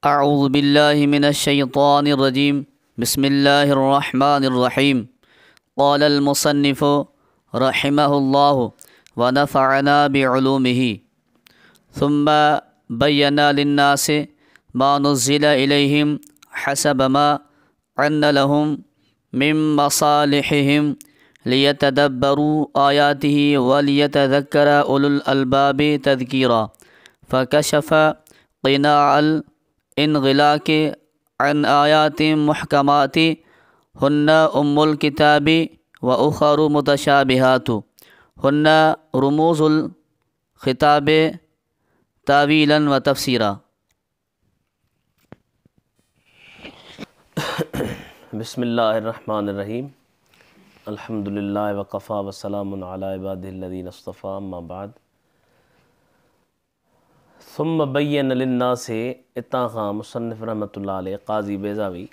أعوذ بالله من الشيطان الرجيم بسم الله الرحمن الرحيم قال المصنف رحمه الله ونفعنا بعلومه ثم بين للناس ما نزل إليهم حسب ما عن لهم من مصالحهم ليتدبروا آياته وليتذكر أولو الألباب تذكيرا فكشف قناع الانغلاق عن آيات محكمات هن أم الكتاب وأخر متشابهات هن رموز الخطاب تاويلا وتفسيرا. बिस्मिल्लाहिर्रहमानिर्रहीम अल्हम्दुलिल्लाहि वकफ़ा वस्सलामुन अला इबादिहिल्लज़ीना इस्तफ़ा अम्मा बाद सुम्म बय्यन लिन्नासि इतां खां मुसन्निफ़ रहमतुल्लाह अलैह क़ाज़ी बेज़ावी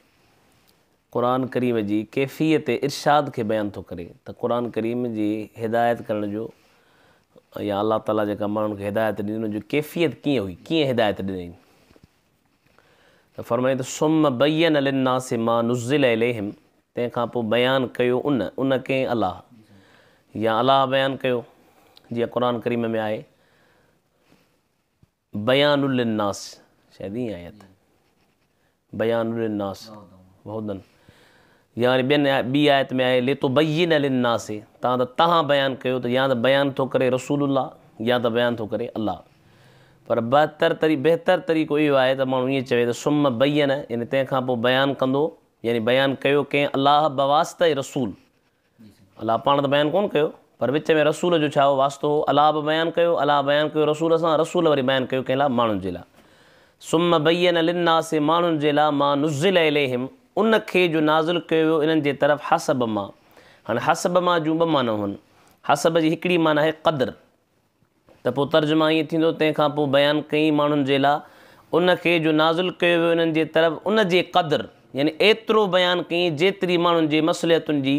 क़ुरान करीम जी कैफ़ियत इरशाद खे बयान थो करे त क़ुरान करीम जी हिदायत करण जो या अल्लाह ताला जेका माण्हुनि खे हिदायत ॾिनी उन जी कैफ़ियत कीअं हुई, कीअं हिदायत ॾिनई। त फरमाई त सुम्म बय्यन लिन्नासि मा नुज़्ज़िल इलैहिम, तंहिंखां पोइ बयानु कयो उन कंहिं अलाह या अलाह बयानु कयो, जीअं क़ुरान करीम में आहे बयानुल लिन्नास, शायदि ईअं आयत बयानुल लिन्नास बहुदन, यानी ॿी आयत में आहे लितुबय्यिन लिन्नासि, तव्हां बयानु कयो, त या त बयानु थो करे रसूलुल्लाह या त बयानु थो करे अलाह। पर बहितर तरीक़ो इहो आहे त माण्हू ईअं चवे त सुम्म बय्यन, यानी तंहिंखां पोइ बयानु कंदो, यानी बयानु कयो कंहिं अलाह बवास्ते रसूल। अलाह पाण त बयानु कोन कयो, पर विच में रसूल जो छा हो वास्तो हो, अलाह बि बयानु कयो, अलाह बयानु कयो रसूल सां, रसूल वरी बयानु कयो कंहिं लाइ, माण्हुनि जे लाइ। सुम्म बय्यन लिन्नासि, माण्हुनि जे लाइ, मा नुज़्ज़िल इलैहिम, उन खे जो नाज़िल कयो वियो इन्हनि जे तरफ़ हसब मां। हाणे हसब मां जूं ॿ माना हुअनि, हसब जी हिकिड़ी माना आहे क़द्र, त पोइ तर्जुमा ईअं थींदो तंहिंखां पोइ बयानु कई माण्हुनि जे लाइ उन खे जो नाज़िल कयो वियो इन्हनि जे तरफ़ उन जे क़द्र, यानी एतिरो बयानु कई जेतिरी माण्हुनि जे मसलियतुनि जी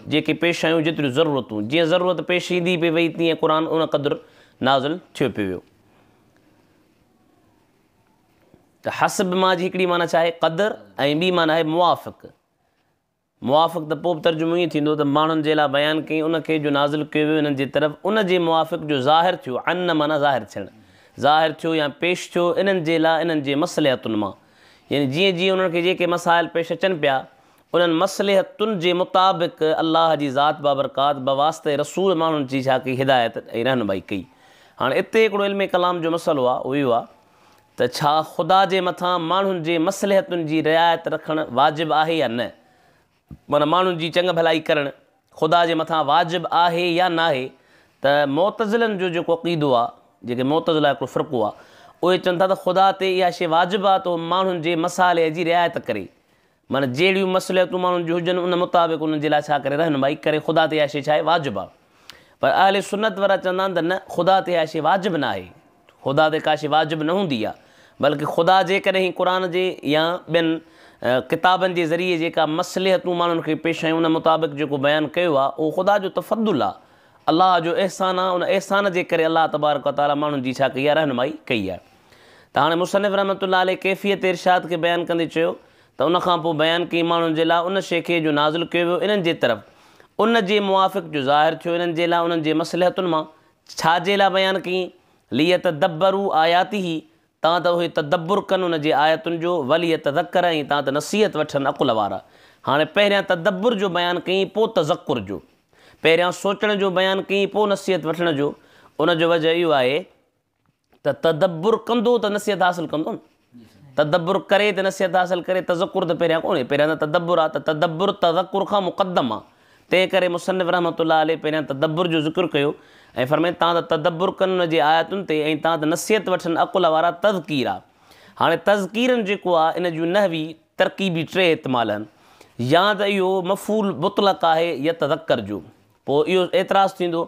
जेके पेश आयूं, जेतिरियूं ज़रूरतूं, जीअं ज़रूरत पेश ईंदी पई वई तीअं क़ुर उन क़द्र नाज़िल थियो पियो वियो। त हसब मां जी हिकिड़ी माना छा आहे क़द्र, ऐं ॿी माना आहे मुआफ़िक़। मुआफ़िक़ त पोइ बि तर्जुमो ईअं थींदो त माण्हुनि जे लाइ बयानु कई उन खे जो नाज़िल कयो वियो इन्हनि जे तरफ़ उन जे मुआफ़िक़ जो ज़ाहिर थियो, अन माना ज़ाहिर थियणु, ज़ाहिर थियो या पेश थियो इन्हनि जे लाइ इन्हनि जे मसलिहतुनि मां, यानी जीअं जीअं उन्हनि खे जेके मसाइल पेश अचनि पिया उन्हनि मसलिहतुनि जे मुताबिक़ अलाह जी ज़ात बाबरकात बवास्ते रसूल माण्हुनि जी छा कई हिदायत ऐं रहनुमाई कई। हाणे हिते हिकिड़ो इल्म कलाम जो मसइलो आहे, उहो इहो आहे त छा ख़ुदा जे मथां माण्हुनि जे मसलिहतुनि जी रिआयत रखणु वाजिबु आहे या न, माना माण्हुनि जी चङ भलाई करणु ख़ुदा जे मथां वाजिबु आहे या न आहे। त मुअतज़िलनि जो जेको अक़ीदो आहे, जेके मुअतज़िला हिकिड़ो फ़िरक़ो आहे, उहे चवनि था त ख़ुदा ते इहा शइ वाजिबु आहे त माण्हुनि जे मसाइले जी रिआयत करे, माना जहिड़ियूं मसलियतूं माण्हुनि जूं हुजनि उन मुताबिक़ उन्हनि जे लाइ छा करे रहनुमाई करे, ख़ुदा ते इहा शइ छा आहे वाजिबु आहे। पर अहले सुन्नत वारा चवंदा आहिनि त न, ख़ुदा ते इहा शइ वाजिबु न आहे, ख़ुदा ते का शइ वाजिबु न हूंदी आहे, बल्कि ख़ुदा जेकॾहिं क़ुर जे या ॿियनि किताबनि जे ज़रिए जेका मसलिहतूं माण्हुनि खे पेश आयूं उन मुताबिक़ जेको बयानु कयो आहे उहो ख़ुदा जो तफ़द्दुल आहे, अलाह जो अहसान आहे, उन अहसान जे करे अलाह तबारक व तआला माण्हुनि जी छा कई आहे रहनुमाई कई आहे। त हाणे मुसन्निफ़ रहमतुल्लाह अलैह कैफ़ियत इरशाद खे बयानु कंदे चयो त उनखां पोइ बयानु कई माण्हुनि जे लाइ उन शइ खे जो नाज़िल कयो वियो इन्हनि जे तरफ़ उन जे मुआफ़िक़ जो ज़ाहिर थियो इन्हनि जे लाइ उन्हनि जे मसलिहतुनि मां, छाजे लाइ बयानु कई, लियतदब्बरू आयातिही, तव्हां त उहे तदब्बुर कनि उन जे आयतुनि जो, वलियतज़क्कर, ऐं तव्हां त नसीहत वठनि अक़ुल वारा। हाणे पहिरियां तदब्बुर जो बयानु कई, पोइ तज़क्कुर जो, पहिरियां सोचण जो बयानु कई, पोइ नसीहत वठण जो। उन जो वजह इहो आहे त तदब्बुर कंदो त नसीहत हासिलु कंदो न, तदब्बुर करे त नसीहत हासिलु करे, तज़क्कुर त पहिरियां कोन्हे, पहिरियां त तदब्बुर आहे, त तदब्बुर तज़क्कुर खां मुक़दम आहे। तंहिं करे मुसन्निफ़ रहमतुल्लाह अलैह पहिरियां तदब्बुर जो ज़िक्र कयो ऐं फरमाए तव्हां त तदब्बुर कनि उन जे आयतुनि ते, ऐं तव्हां त नसीहत वठनि अक़ुल वारा, तज़कीर आहे। हाणे तज़कीरनि जेको आहे इन जूं नहवी तरकीबी टे इस्तेमाल आहिनि, या त इहो मफ़ूल मुतलक़ आहे या तज़क्कर जो, पोइ इहो एतिराज़ु थींदो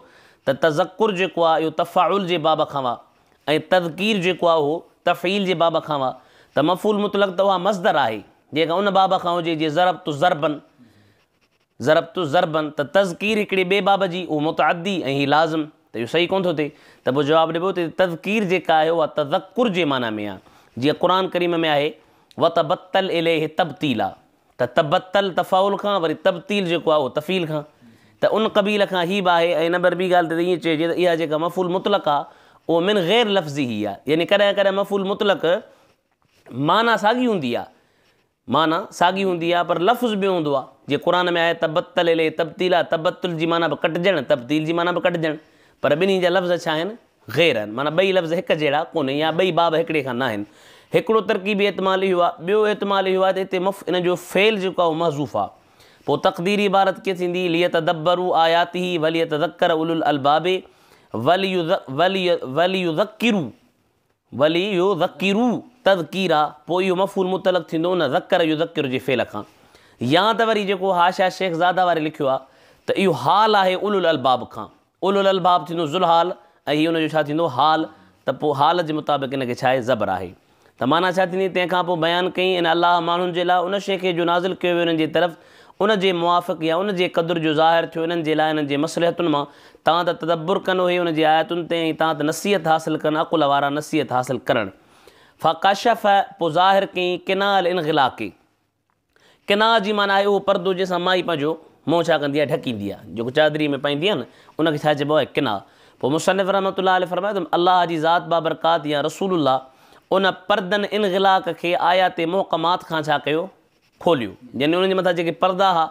त तज़क्कुर जेको आहे इहो तफ़ाउल जे बाब खां आहे ऐं तज़कीर जेको आहे उहो तफ़ील जे बाब खां आहे। त मफ़ूल मुतलक़ त उहा मज़दर आहे जेका उन बाब खां हुजे, जीअं ज़रबतु ज़रबन, ज़रबतु ज़रबन, त तज़कीर हिकिड़े ॿिए बाब जी उहो मुतअद्दी ऐं हीउ लाज़िम, त इहो सही कोन थो थिए। त पोइ जवाबु ॾिबो त तज़कीर जेका आहे उहा तज़क्कुर जे माना में आहे, जीअं क़ुर करीम में आहे व तबतल इलैहि तब्तीला, त तबतल तफ़ाउल खां वरी तब्तील जेको आहे उहो तफ़ील खां, त उन क़बील खां ही बि आहे। ऐं नंबर ॿी ॻाल्हि त ईअं चइजे त इहा जेका मफ़ूल मुतलक़ आहे उहो मिन ग़ैर लफ़्ज़ी ई आहे, यानी कॾहिं कॾहिं मफ़ूल मुतलक़ माना साॻी हूंदी आहे, माना साॻी हूंदी आहे पर लफ़्ज़ ॿियो हूंदो आहे। जीअं क़ुर में आहे तबतल इलैहि तब्तीला, तबतुल जी माना बि कटिजणु, तब्तील जी माना बि कटिजणु, पर ॿिन्ही जा लफ़्ज़ छा आहिनि, ग़ैर आहिनि, माना ॿई लफ़्ज़ हिक जहिड़ा कोन्हे या ॿई बाब हिकिड़े खां न आहिनि। हिकिड़ो तरकीबी एतिमाल इहो आहे, ॿियो एतिमाल इहो आहे त हिते इन जो फ़ेल जेको आहे उहो महज़ूफ़ आहे। पोइ तक़दीरी इबारत कीअं थींदी, लियतदब्बरू आयातिही वलियतज़क्कर उलुल अलबाबे वलियुज़क्किरू तज़कीरा, पोइ इहो मफ़ूल मुतलक़ थींदो उन ज़क्कर युज़क्किर जे फ़ेल खां। या त वरी जेको हाशा शेख ज़ादा वारे लिखियो आहे त इहो हाल आहे उलुल अलबाब खां, उलुल अलबाब थींदो ज़ुलहाल ऐं हीअ उनजो छा थींदो हाल, त पोइ हाल जे मुताबिक़ इनखे छा आहे ज़बर आहे। त माना छा थींदी, तंहिंखां पोइ बयानु कई इन अलाह माण्हुनि जे लाइ उन शइ खे जो नाज़िल कयो वियो उन्हनि जे तरफ़ उन जे मुआफ़िक़ या उन जे क़दुरु जो ज़ाहिर थियो इन्हनि जे लाइ इन्हनि जे मसलहतुनि मां। तव्हां त तदब्बुर कनो हुई उन जी आयतुनि ते, ऐं तव्हां त नसीहत हासिलु कनि, अक़ुल वारा नसीहत हासिलु करणु। फ़काशफ़, पोइ ज़ाहिर कई किनाल इनग़िलाक़ी, किना जी माना आहे उहो परदो जंहिंसां माई पंहिंजो मुंहुं छा कंदी आहे, ढकींदी आहे, जेको चादरी में पाईंदी आहे न उनखे छा चइबो आहे, किना। पोइ मुसनिफ़ रहमतुल्लाह अलैहि फरमायो त अल्लाह जी ज़ात बाबरकात या रसूलुल्लाह उन परदनि इनग़िलाक़ खे आयात मुहकमात खां छा कयो, खोलियो, यानी उन्हनि जे मथां जेके परदा हुआ,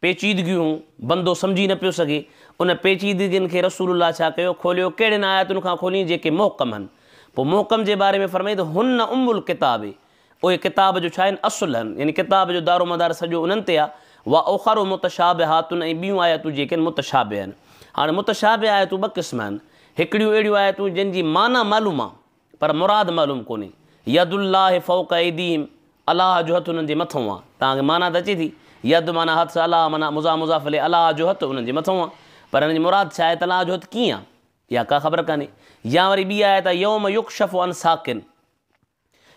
पेचीदगियूं बंदो सम्झी न पियो सघे, उन पेचीदगियुनि खे रसूलुल्लाह छा कयो, खोलियो। कहिड़ियुनि आयतुनि खां खोलियईं, जेके मुहकम आहिनि। पोइ मुहकम जे बारे में फरमाई त हुन उम्मुल किताबे, उहे किताब जो छा आहिनि, असुल आहिनि, यानी किताब जो दारोमदार सॼो उन्हनि ते आहे। वा उख़रु मुतशाबिहातुन, ऐं ॿियूं आयतूं जेके आहिनि मुतशाबिह आहिनि। हाणे मुतशाबिह आयतूं ॿ क़िस्म आहिनि, हिकिड़ियूं अहिड़ियूं आयतूं जंहिंजी माना मालूम आहे पर मुराद मालूम कोन्हे। यदुल्लाहि फ़ौक़ ऐदीहिम, अलाह जो हथु उन्हनि जे मथां आहे, तव्हांखे माना त अचे थी, यद माना हथु, अलाह माना मुज़ाफ़िले, अलाह जो हथु उन्हनि जे मथां आहे, पर हिन जी मुराद छा आहे त अलाह जो हथु कीअं आहे या का ख़बर कान्हे। या वरी ॿी आयत आहे यौम युक्शफ़ु अन साकिन,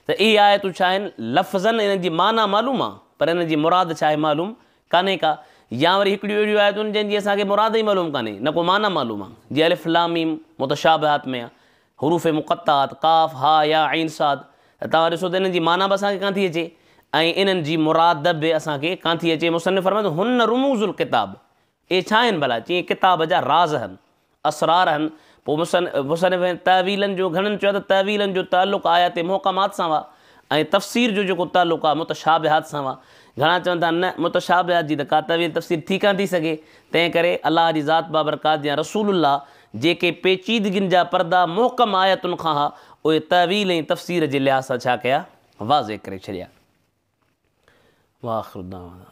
त इहे आयतूं छा आहिनि, लफ़्ज़नि इन्हनि जी माना मालूम आहे पर हिन जी मुराद छा आहे मालूम कान्हे का। या वरी हिकिड़ियूं अहिड़ियूं आयतूं जंहिंजी असांखे मुराद ई मालूम कान्हे, न को माना मालूम आहे। जीअं अलिफ़ लाम मीम मुतशाबिहात में आहे, हुरूफ़ मुक़त्तात काफ़ हा या ऐन साद, त तव्हां ॾिसो त इन्हनि जी माना बि असांखे कान थी अचे ऐं इन्हनि जी मुराद बि असांखे कान थी अचे। मुसनिफ़ फरमायो हुन रुमूज़ुल किताब, इहे छा आहिनि भला, चई किताब जा राज़ आहिनि, असरार आहिनि। पोइ मुसनिफ़ तवीलनि जो घणनि चयो त तवीलनि जो ताल्लुक़ आयात मुहकमात सां हुआ ऐं तफ़सीर जो जेको ताल्लुक़ आहे मुतशाबिहात सां हुआ। घणा चवनि था न मुतशाबिहात जी त का तवील तफ़सीर थी कान थी सघे, तंहिं करे अलाह जी ज़ात बाबरकात या रसूलुल्लाह जेके पेचीदगियुनि जा परदा मुहकम आयतुनि खां हा, उहे तवील ऐं तफ़सीर जे लिहाज़ सां छा कया, वाज़े करे छॾिया। वाख़िर दावाना।